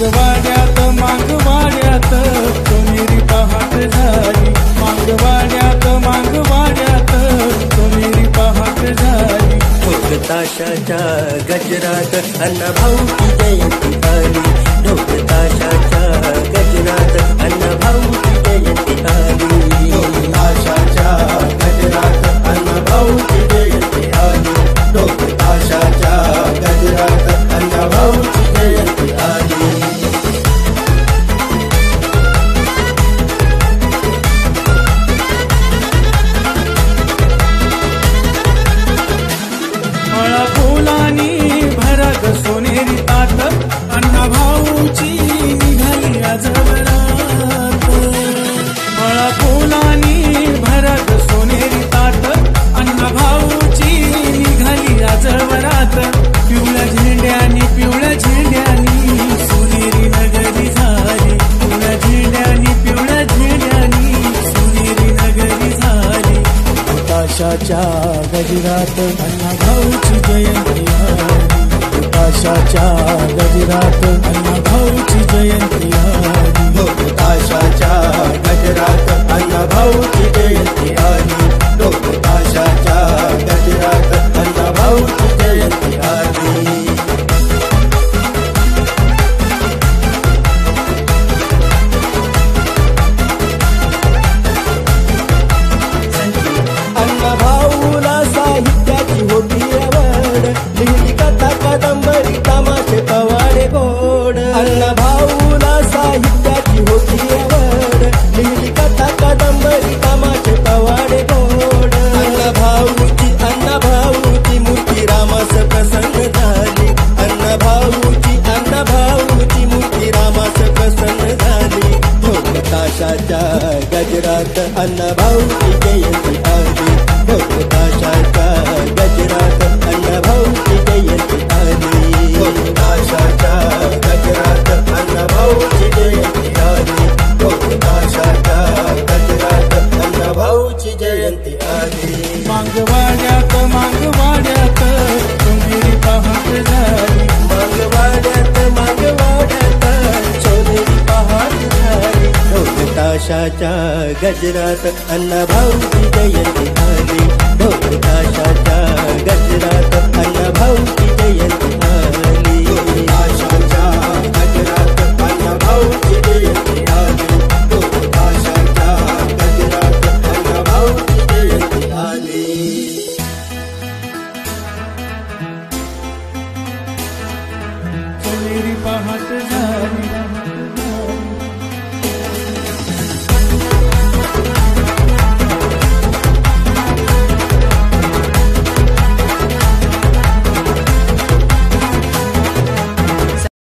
मागवाड्यात मागवाड्यात सोनेरी पहाट झाली, मागवाड्यात मागवाड्यात सोनेरी पहाट झाली। ढोल ताशाच्या गजरात अण्णाभाऊची जयंती आली, ढोल ताशाच्या गजरात अण्णाभाऊची जयंती आली, ढोल ताशाच्या गजरात अण्णाभाऊची जयंती आली, ढोल ताशाच्या गजरात अण्णाभाऊची जयंती आली। फळा फुलांनी भरत सोनेरी ताट अण्णाभाऊची निघाली आज वरात, फळा फुलांनी भरत सोनेरी ताट अण्णाभाऊची निघाली आज वरात। पिवळ्या झेंड्यानी सोनेरी नगरी झाली, पिवळ्या झेंड्यानी सोनेरी नगरी झाली। ताशाच्या गजरात अण्णाभाऊची जयंती आली, ताशाच्या गजरात अण्णाभाऊची जयंती आली, ढोल ताशाच्या गजरात अण्णाभाऊची जयंती आली, ढोल ताशाच्या गजरात अण्णाभाऊची जयंती आली। अण्णाभाऊला साहित्याची होती आवड, लिहिली कथा कादंबरी तमाशे पवाडे गोड। अण्णाभाऊला साहित्याची होती आवड, लिहिली कथा कादंबरी तमाशे पवाडे गोड। अण्णाभाऊची मूर्ती रामास प्रसन्न झाली, अण्णाभाऊची मूर्ती रामास प्रसन्न झाली। ढोल ताशाच्या गजरात अण्णाभाऊची जयंती आली, ढोल ताशाच्या गजरात अण्णाभाऊची जयंती आली, ढोल ताशाच्या गजरात अण्णाभाऊची जयंती आली, ढोल ताशाच्या गजरात अण्णाभाऊची जयंती आली। मागवाड्यात मागवाड्यात सोनेरी पहाट झाली, मागवाड्यात सोनेरी पहाट झाली, ढोल ताशाच्या गजरात अण्णाभाऊची जयंती आली, ढोल ताशाच्या गजरात अण्णाभाऊची जयंती आली, ढोल ताशाच्या गजरात अण्णाभाऊची जयंती आली, ढोल ताशाच्या गजरात अण्णाभाऊची जयंती आली। सोनेरी पहाट झाली,